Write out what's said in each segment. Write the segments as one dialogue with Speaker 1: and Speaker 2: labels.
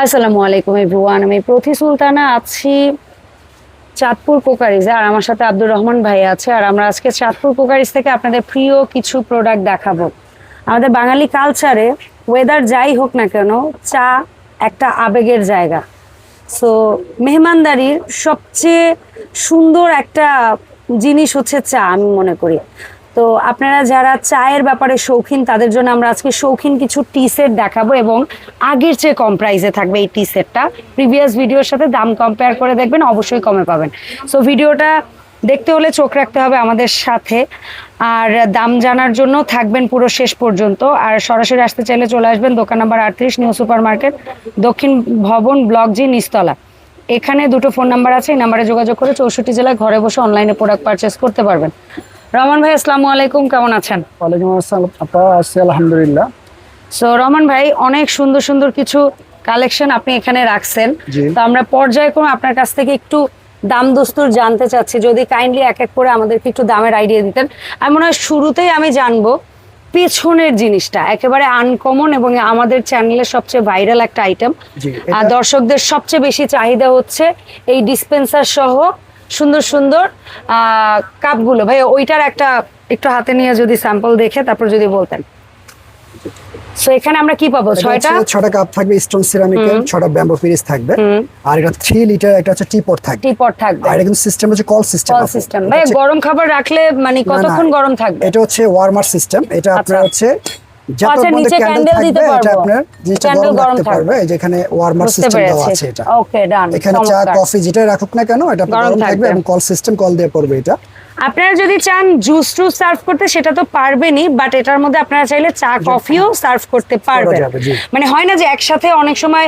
Speaker 1: আসসালামু আলাইকুম এভরিওয়ান, আমি প্রতি সুলতানা আছি চাঁদপুর কোকারিজে, আর আমার সাথে আব্দুর রহমান ভাই আছে। আর আমরা আজকে চাঁদপুর কোকারিজ থেকে আপনাদের প্রিয় কিছু প্রোডাক্ট দেখাবো। আমাদের বাঙালি কালচারে ওয়েদার যাই হোক না কেন, চা একটা আবেগের জায়গা। সো মেহমানদারির সবচেয়ে সুন্দর একটা জিনিস হচ্ছে চা, আমি মনে করি। তো আপনারা যারা চায়ের ব্যাপারে শৌখিন, তাদের জন্য আমরা আজকে শৌখিন কিছু টি সেট দেখাবো, এবং আগের চেয়ে কম প্রাইসে থাকবে এই টি সেটটা। প্রিভিয়াস ভিডিওর সাথে দাম কম্পেয়ার করে দেখবেন, অবশ্যই কমে পাবেন। সো ভিডিওটা দেখতে হলে চোখ রাখতে হবে আমাদের সাথে, আর দাম জানার জন্য থাকবেন পুরো শেষ পর্যন্ত। আর সরাসরি আসতে চাইলে চলে আসবেন দোকান নাম্বার 38, নিউ সুপার মার্কেট, দক্ষিণ ভবন, ব্লক জি, নিচতলা। এখানে দুটো ফোন নাম্বার আছে, এই নাম্বারে যোগাযোগ করে 64 জেলায় ঘরে বসে অনলাইনে প্রোডাক্ট পারচেস করতে পারবেন। রহমান ভাই, আসসালামু আলাইকুম, কেমন আছেন?
Speaker 2: ওয়ালাইকুম আসসালাম আপা, আছি আলহামদুলিল্লাহ।
Speaker 1: সো রহমান ভাই, অনেক সুন্দর সুন্দর কিছু কালেকশন আপনি এখানে রাখছেন।
Speaker 2: জি।
Speaker 1: তো আমরা পর্যায়ক্রমে আপনার কাছ থেকে একটু দাম দস্তুর জানতে চাচ্ছি, যদি কাইন্ডলি এক এক করে আমাদেরকে একটু দামের আইডিয়া দিতেন। আমি মনে হয় শুরুতেই আমি জানবো পেছনের জিনিসটা, একেবারে আনকমন এবং আমাদের চ্যানেলের সবচেয়ে ভাইরাল একটা আইটেম।
Speaker 2: জি,
Speaker 1: আর দর্শকদের সবচেয়ে বেশি চাহিদা হচ্ছে এই ডিসপেন্সার সহ সুন্দর সুন্দর কাপগুলো। ভাই ওইটার একটা একটু হাতে নিয়ে যদি স্যাম্পল দেখে তারপর যদি বলতেন। সো এখানে আমরা কি পাবো? ছয়টা
Speaker 2: কাপ থাকবে, স্টোন সিরামিকের, 6টা ব্যাম্বো পিরিস থাকবে, আর এটা 3 লিটার একটা হচ্ছে টিপট থাকবে।
Speaker 1: টিপট থাকবে,
Speaker 2: আর এটা কিন্তু সিস্টেম হচ্ছে কল সিস্টেম।
Speaker 1: Call system. ভাই গরম খাবার রাখলে মানে কতক্ষণ গরম থাকবে?
Speaker 2: এটা হচ্ছে ওয়ার্মার সিস্টেম। এটা আপনার হচ্ছে
Speaker 1: আচ্ছা, নিচে ক্যান্ডেল দিতে পারবো,
Speaker 2: এটা আপনার জিনিসটা গরম রাখতে পারবে। এই যে এখানে ওয়ার্মার সিস্টেম দেওয়া আছে এটা।
Speaker 1: ওকে, ডান।
Speaker 2: এখানে চা কফি যেটা রাখুক না কেন এটা গরম থাকবে, এবং কল সিস্টেম, কল দিয়ে পড়বে এটা।
Speaker 1: আপনারা যদি চান জুস টুস সার্ভ করতে সেটা তো পারবেনই, বাট এটার মধ্যে আপনারা চাইলে চা কফিও সার্ভ করতে পারবেন। মানে হয় না যে একসাথে অনেক সময়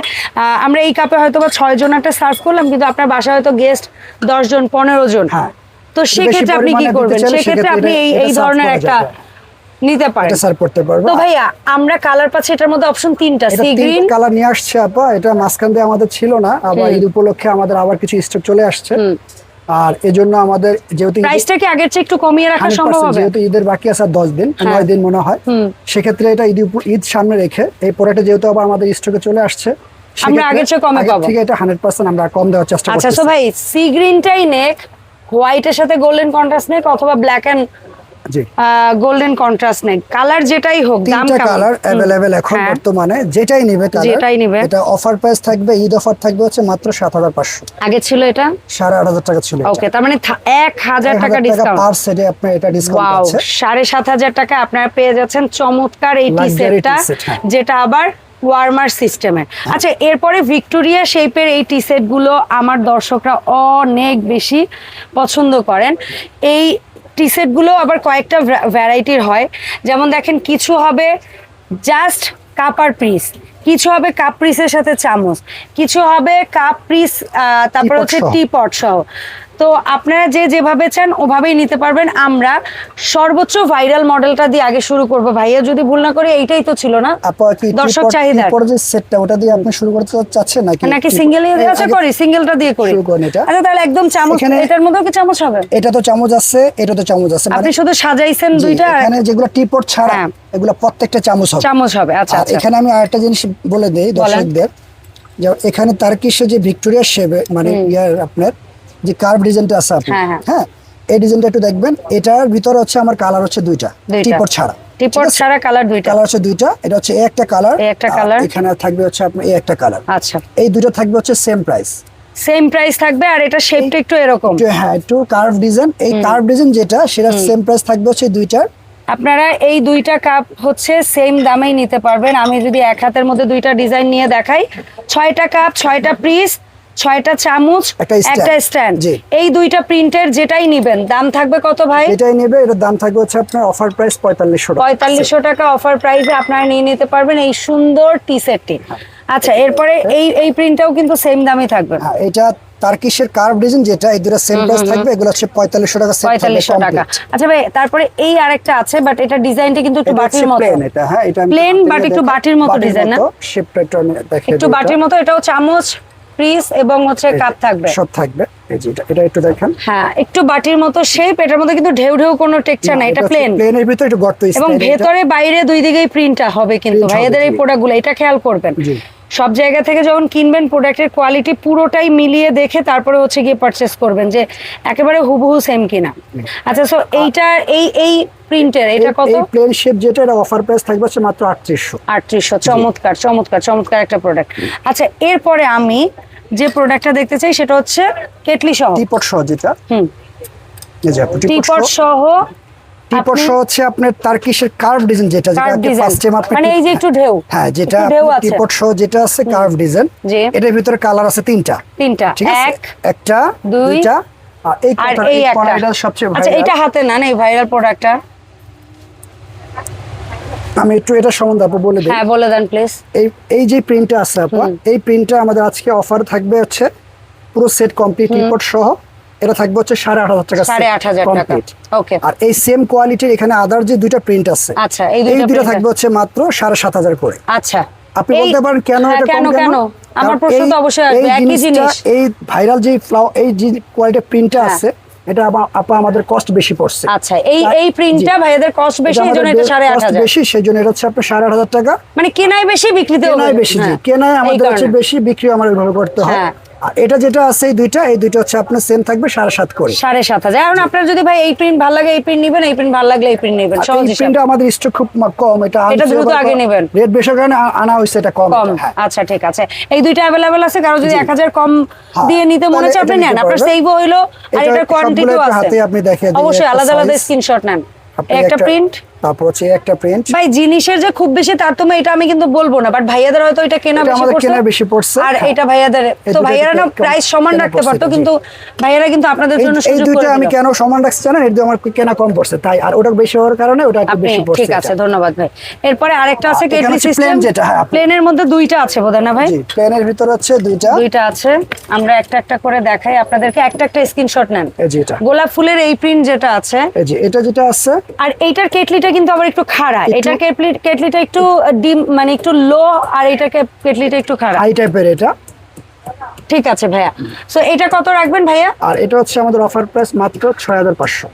Speaker 1: আমরা এই কাপে হয়তো বা 6 জনাটা সার্ভ করলাম, কিন্তু আপনার বাসায় হয়তো গেস্ট 10 জন 15 জন। তো সেক্ষেত্রে আপনি কি করবেন? সেক্ষেত্রে আপনি এই ধরনের একটা নিতে পারেন,
Speaker 2: এটা সার্ভ করতে পারবো।
Speaker 1: তো ভাইয়া আমরা কালার পাচ্ছি এটার মধ্যে অপশন 3টা, সি গ্রিন
Speaker 2: কালার নিয়ে আসছে আপা। এটা মাঝখান দিয়ে আমাদের ছিল না, আবার ঈদ উপলক্ষে আমাদের আবার কিছু স্টক চলে আসছে। আর এজন্য আমাদের যেহেতু
Speaker 1: প্রাইসটা কি আগের চেয়ে একটু কমিয়ে রাখা সম্ভব হবে?
Speaker 2: যেহেতু ঈদের বাকি আছে 10 দিন, 9 দিন মনে হয়, সেক্ষেত্রে এটা ঈদ সামনে রেখে এই প্রোডাক্টটা যেহেতু আবার আমাদের স্টকে চলে আসছে,
Speaker 1: আমরা আগের চেয়ে কমে পাবো।
Speaker 2: ঠিক, এটা 100% আমরা কম দেওয়ার চেষ্টা করছি।
Speaker 1: আচ্ছা, সো ভাই সি গ্রিনটাই নেক, হোয়াইটের সাথে গোল্ডেন কন্ট্রাস্ট নেক, অথবা black and golden contrast neck, colour যেটাই হোক। দাম কেমন?
Speaker 2: কালার अवेलेबल এখন বর্তমানে, যেটাই নেবে কালার, এটা অফার প্রাইস থাকবে, ঈদ অফার থাকবে হচ্ছে মাত্র 7500।
Speaker 1: আগে ছিল এটা
Speaker 2: 8500 টাকা ছিল।
Speaker 1: ওকে, তার মানে 1000 টাকা ডিসকাউন্ট
Speaker 2: পার সেটে আপনি এটা ডিসকাউন্ট পাচ্ছেন।
Speaker 1: 7500 টাকা আপনারা পেয়ে যাচ্ছেন চমৎকার এই টি সেটটা, যেটা আবার ওয়ার্মার সিস্টেমে। আচ্ছা, এরপরে ভিক্টোরিয়া শেপের এই টি সেট গুলো আমার দর্শকরা অনেক বেশি পছন্দ করেন। এই টি সেট গুলো আবার কয়েকটা ভ্যারাইটির হয়, যেমন দেখেন কিছু হবে জাস্ট কাপ আর পিস, কিছু হবে কাপ পিসের সাথে চামচ, কিছু হবে কাপ পিস তারপর হচ্ছে টিপট সহ। তো আপনারা যেভাবে চান ওভাবেই নিতে পারবেন। আমরা সর্বোচ্চ ভাইরাল মডেলটা দিয়ে আগে শুরু করব। ভাইয়া যদি ভুল না করে এইটাই তো ছিল না দর্শক চাহিদা,
Speaker 2: যে সেটটা, ওটা দিয়ে আপনি শুরু করতে চাচ্ছেন নাকি
Speaker 1: সিঙ্গেল? আচ্ছা করি, সিঙ্গেলটা দিয়ে করি। আচ্ছা তাহলে একদম চামচ, এটার মধ্যে কি চামচ হবে?
Speaker 2: এটা তো চামচ আছে, এটা তো চামচ আছে।
Speaker 1: আপনি শুধু সাজাইছেন দুইটা,
Speaker 2: এখানে যেগুলো টিপট ছাড়া এগুলো প্রত্যেকটা চামচ হবে। আচ্ছা, এখানে আমি আরেকটা জিনিস বলে দেই দর্শকদের, যে এখানে তারকিশে যে ভিক্টোরিয়া শেপে মানে আপনার যে কার্ভ ডিজাইনটা আছে আপনার, হ্যাঁ এই ডিজাইনটা একটু দেখবেন। এটার ভিতরে হচ্ছে আমার কালার হচ্ছে দুইটা, টিপট ছাড়া কালার দুইটা, কালার হচ্ছে দুইটা। এটা হচ্ছে একটা কালার, এখানে থাকবে হচ্ছে আপনার এই একটা কালার।
Speaker 1: আচ্ছা,
Speaker 2: এই দুটো থাকবে হচ্ছে সেম প্রাইস থাকবে, আর এটা শেপটা একটু এরকম, হ্যাঁ একটু কার্ভ ডিজাইন। এই কার্ভ ডিজাইন যেটা, সেটা সেম প্রাইস থাকবে হচ্ছে দুইটার।
Speaker 1: আপনারা এই দুইটা কাপ হচ্ছে সেম দামেই নিতে পারবেন। আমি যদি এক হাতের মধ্যে দুইটা ডিজাইন নিয়ে দেখাই, 6টা কাপ, 6টা পিস, 6টা চামচ, একটা স্ট্যান্ড, এই দুইটা প্রিন্টের যেটাই নেবেন দাম থাকবে কত ভাই?
Speaker 2: যেটাই নেবে এটার দাম থাকবে হচ্ছে আপনার অফার প্রাইস 4500
Speaker 1: টাকা অফার প্রাইসে আপনারা নিয়ে নিতে পারবেন এই সুন্দর টি সেটটি। আচ্ছা, এরপরে এই প্রিন্টটাও কিন্তু সেম দামই থাকবে।
Speaker 2: এটা তারকিশের কার্ভ ডিজাইন যেটা, এই দুটো সেম প্রাইস থাকবে। এগুলো হচ্ছে 4500 টাকা সেট,
Speaker 1: 4500 টাকা। আচ্ছা ভাই, তারপরে এই আরেকটা আছে, বাট এটা ডিজাইনটা কিন্তু একটু বাটির মতো।
Speaker 2: এটা হ্যাঁ, এটা
Speaker 1: প্লেন বাট একটু বাটির মতো ডিজাইন, না
Speaker 2: শেপটা
Speaker 1: একটু বাটির মতো। এটাও চামচ, পিস এবং হচ্ছে কাপ থাকবে,
Speaker 2: সব থাকবে। এই যে এটা একটু দেখেন,
Speaker 1: হ্যাঁ একটু বাটির মতো শেপ। এটার মধ্যে কিন্তু ঢেউ কোনো টেক্সচার নাই, এটা
Speaker 2: প্লেনের ভিতরে একটু গর্ত,
Speaker 1: এবং ভেতরে বাইরে দুই দিকেই প্রিন্টটা হবে। কিন্তু ভাইয়াদের এই প্রোডাক্টগুলো এটা খেয়াল করবেন, সব জায়গা থেকে যখন কিনবেন প্রোডাক্টের কোয়ালিটি পুরোটাই মিলিয়ে দেখে তারপরে হচ্ছে গিয়ে পারচেস করবেন যে একেবারে হুবহু সেম কিনা। আচ্ছা, সো এইটা এই প্রিন্টের এটা কত?
Speaker 2: এই প্লেন শেপ যেটা, এটা অফার প্রাইস থাকবে হচ্ছে মাত্র 3800।
Speaker 1: 3800, চমৎকার চমৎকার চমৎকার একটা প্রোডাক্ট। আচ্ছা, এরপরে আমি যে প্রোডাক্টটা দেখতে চাই সেটা হচ্ছে কেটলি সহ,
Speaker 2: টিপট সহ যেটা। এই যে আপু
Speaker 1: টিপট সহ।
Speaker 2: টিপট সহ হচ্ছে আপনার টার্কিশের কার্ভ ডিজাইন যেটা ফার্স্ট টাইম আপনি
Speaker 1: মানে এই যে একটু ঢেউ,
Speaker 2: হ্যাঁ যেটা টিপট সহ যেটা আছে কার্ভ ডিজাইন, এটার ভিতরে কালার আছে তিনটা। ঠিক আছে, একটা দুইটা আর এই কর্নারটা সবচেয়ে ভাইরাল।
Speaker 1: আচ্ছা, এটা হাতে না এই ভাইরাল প্রোডাক্টটা
Speaker 2: আমি একটু এটা সম্বন্ধে আপু বলে দিই।
Speaker 1: হ্যাঁ, বলে দেন প্লিজ।
Speaker 2: এই যে প্রিন্টটা আছে আপু, এই প্রিন্টটা আমাদের আজকে অফার থাকবে হচ্ছে পুরো সেট কমপ্লিট টিপট সহ, এটা থাকবে হচ্ছে 8500 টাকা।
Speaker 1: 8500 টাকা, ওকে।
Speaker 2: আর এই সেম কোয়ালিটির এখানে আদার যে দুইটা প্রিন্ট আছে,
Speaker 1: আচ্ছা, এই
Speaker 2: দুইটা থাকবে হচ্ছে মাত্র 7500 করে।
Speaker 1: আচ্ছা,
Speaker 2: আপনি বলতে পারেন কেন এটা কম কেন?
Speaker 1: আমার প্রশ্ন তো অবশ্যই আসবে, একই জিনিস।
Speaker 2: এই ভাইরাল যে এই যে কোয়ালিটির প্রিন্টটা আছে, এটা আপা আমাদের কস্ট বেশি পড়ছে।
Speaker 1: আচ্ছা, এই প্রিন্টটা ভাইয়াদের কস্ট বেশি, এজন্য এটা 8500
Speaker 2: বেশি, সেজন্য এটা হচ্ছে আপনার 8500 টাকা।
Speaker 1: মানে কেনাই বেশি, বিক্রিতে
Speaker 2: বেশি। কেনাই আমাদের হচ্ছে বেশি, বিক্রি আমার ওইভাবে করতে হয়। আর এটা যেটা আছে এই দুইটা হচ্ছে আপনার সেম থাকবে 7.5 করে।
Speaker 1: 7500। এখন আপনার যদি ভাই এই প্রিন্ট ভালো লাগে এই প্রিন্ট নেবেন, এই প্রিন্ট ভালো লাগলে এই প্রিন্ট নেবেন। সহজ হিসাব।
Speaker 2: প্রিন্ট আমাদের স্টক খুব কম, এটা
Speaker 1: দ্রুত আগে নেবেন,
Speaker 2: রেট বেশির কারণে আনা হইছে এটা কম।
Speaker 1: আচ্ছা, ঠিক আছে, এই দুইটা अवेलेबल আছে। কারো যদি 1000 কম দিয়ে নিতে মনে চায় আপনি নেন, আপনার সেভও হইলো আর এটার কোয়ান্টিটিও আছে।
Speaker 2: হাতে আপনি দেখে দিন,
Speaker 1: অবশ্যই আলাদা আলাদা স্ক্রিনশট নেন। একটা প্রিন্ট,
Speaker 2: তারপর হচ্ছে একটা প্রিন্ট।
Speaker 1: ভাই জিনিসের যে খুব বেশি তারতম্য এটা আমি কিন্তু বলবো না, বাট ভাইয়াদের হয়তো এটা কেনা বেশি পড়ছে আর এটা ভাইয়াদের, তো ভাইয়ারা না প্রাইস সমান রাখতে পারতো, কিন্তু ভাইয়ারা কিন্তু আপনাদের জন্য সুযোগ করে দিল। এই দুটো আমি
Speaker 2: কেন সমান রাখছি জানেন, এর আমার কেনা কম পড়ছে তাই, আর ওটা বেশি হওয়ার কারণে ওটা একটু বেশি পড়ছে।
Speaker 1: ঠিক আছে, ধন্যবাদ ভাই। এরপরে আরেকটা আছে কেটলি সিস্টেম, যেটা প্লেনের মধ্যে দুইটা আছে বোধহয় না ভাই?
Speaker 2: জি, প্লেনের ভিতর আছে দুইটা আছে।
Speaker 1: আমরা একটা একটা করে দেখাই আপনাদেরকে, একটা স্ক্রিনশট নেন।
Speaker 2: এই যে এটা
Speaker 1: গোলাপ ফুলের এই প্রিন্ট যেটা আছে,
Speaker 2: এই যে এটা যেটা আছে,
Speaker 1: আর এইটার কেটলিটা কিন্তু আবার একটু খাড়া। এটা কেটলিটা একটু ডিম মানে একটু লো, আর এটা কেটলিটা একটু খাড়া,
Speaker 2: হাই টাইপের এটা।
Speaker 1: ঠিক আছে ভাইয়া, সো এটা কত রাখবেন ভাইয়া?
Speaker 2: আর এটা হচ্ছে আমাদের অফার প্রাইস মাত্র 6500।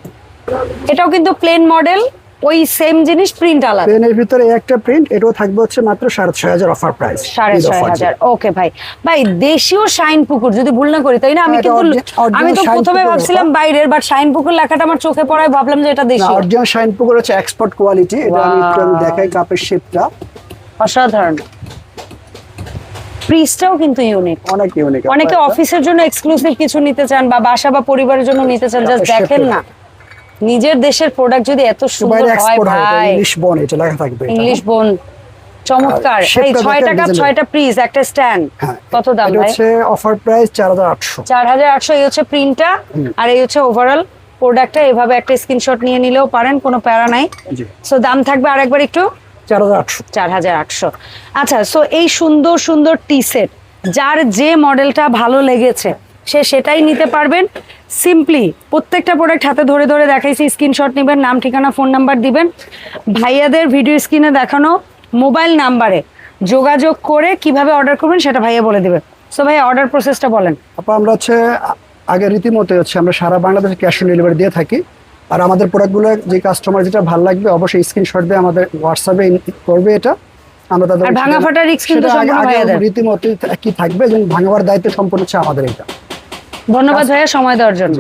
Speaker 1: এটাও কিন্তু প্লেন মডেল, ওই সেম জিনিস, প্রিন্ট আলাদা।
Speaker 2: প্লেনের ভিতরে একটা প্রিন্ট, এটাও থাকবে হচ্ছে মাত্র 6500 অফার প্রাইস।
Speaker 1: 6500, ওকে ভাই। ভাই দেশীয় শাইন পুকুর যদি ভুল না করি, তাই না? আমি তো প্রথমে ভাবছিলাম বাইরের, বাট শাইন পুকুর লেখাটা আমার চোখে পড়ায় ভাবলাম যে এটা দেশীয়।
Speaker 2: অরিজিনাল শাইন পুকুর হচ্ছে এক্সপোর্ট কোয়ালিটি। এটা আমি একটু দেখাই, কাপের শেপটা
Speaker 1: অসাধারণ। প্রিসটাও কিন্তু ইউনিক,
Speaker 2: অনেক ইউনিক।
Speaker 1: অনেকে অফিসের জন্য এক্সক্লুসিভ কিছু নিতে চান বা বাসা বা পরিবারের জন্য নিতে চান, জাস্ট দেখেন না নিজের দেশের প্রোডাক্ট যদি এত সুন্দর হয় ভাই।
Speaker 2: ইংলিশ বোন এটা লেখা থাকবে,
Speaker 1: ইংলিশ বোন, চমৎকার। এই 6 টাকা 6টা পিস, একটা স্ট্যান্ড, কত দাম ভাই?
Speaker 2: এটা হচ্ছে অফার প্রাইস 4800।
Speaker 1: 4800 এই হচ্ছে প্রিন্টটা, আর এই হচ্ছে ওভারঅল প্রোডাক্টটা। এভাবে একটা স্ক্রিনশট নিয়ে নিলেও পারেন, কোনো প্যারা নাই। সো দাম থাকবে আরেকবার একটু 4800। আচ্ছা, সো এই সুন্দর সুন্দর টি সেট, যার যে মডেলটা ভালো লেগেছে সে সেটাই নিতে পারবেন। সিম্পলি প্রত্যেকটা প্রোডাক্ট হাতে ধরে ধরে দেখাইছি, স্ক্রিনশট নেবেন, নাম ঠিকানা ফোন নাম্বার দিবেন, ভাইয়াদের ভিডিও স্ক্রিনে দেখানো মোবাইল নাম্বারে যোগাযোগ করে কিভাবে অর্ডার করবেন সেটা ভাইয়া বলে দিবে। সো ভাইয়া অর্ডার প্রসেসটা বলেন।
Speaker 2: আপা আমরা হচ্ছে আগে রীতিমতো হচ্ছে আমরা সারা বাংলাদেশে ক্যাশ অন ডেলিভারি দিয়ে থাকি। আর আমাদের প্রোডাক্টগুলো যে কাস্টমার যেটা ভালো লাগবে অবশ্যই স্ক্রিনশট দিয়ে আমাদের হোয়াটসঅ্যাপে করবে। এটা আমরা তাদের
Speaker 1: ভাঙা ফাটার রিস্ক কিন্তু সম্পূর্ণ ভাইয়াদের,
Speaker 2: রীতিমতো কি থাকবে, এবং ভাঙাবার দায়িত্ব সম্পূর্ণ হচ্ছে আমাদের। এটা
Speaker 1: ধন্যবাদ ভাইয়া সময় দেওয়ার জন্য।